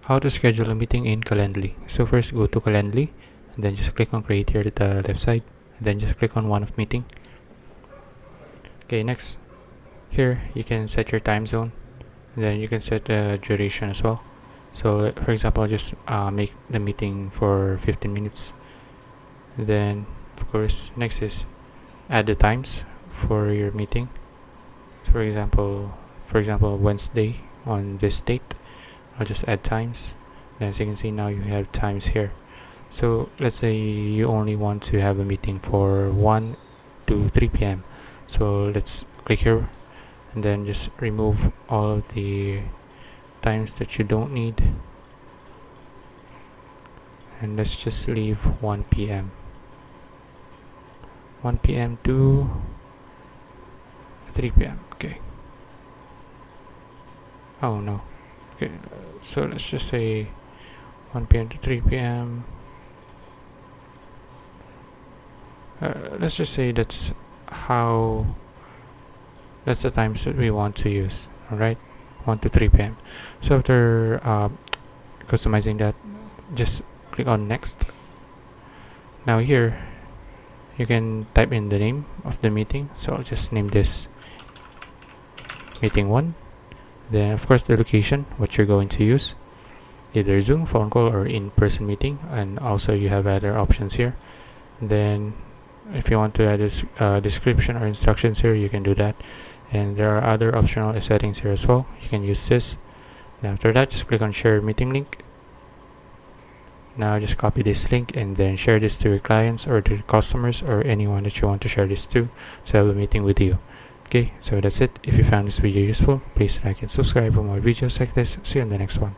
how to schedule a meeting in Calendly. So first go to Calendly and then just click on create here at the left side and then just click on one of meeting. Okay, next here you can set your time zone and then you can set the duration as well. So for example, just make the meeting for 15 minutes. And then of course next is add the times for your meeting. So for example Wednesday on this date, I'll just add times. And as you can see, now you have times here. So let's say you only want to have a meeting for 1 to 3 p.m. So let's click here and then just remove all of the times that you don't need, and let's just leave 1 p.m. 1 p.m. to 3 p.m. Okay. Oh no. Okay, so let's just say 1 p.m. to 3 p.m. Let's just say that's the times that we want to use. Alright, 1 to 3 p.m. So after customizing that, just click on next. Now here you can type in the name of the meeting, so I'll just name this meeting 1. Then of course the location, what you're going to use, either Zoom, phone call, or in-person meeting. And also you have other options here. And then if you want to add a description or instructions here, you can do that. And there are other optional settings here as well. You can use this. And after that, just click on share meeting link. Now just copy this link and then share this to your clients or to your customers or anyone that you want to share this to have a meeting with you. Okay, so that's it. If you found this video useful, please like and subscribe for more videos like this. See you in the next one.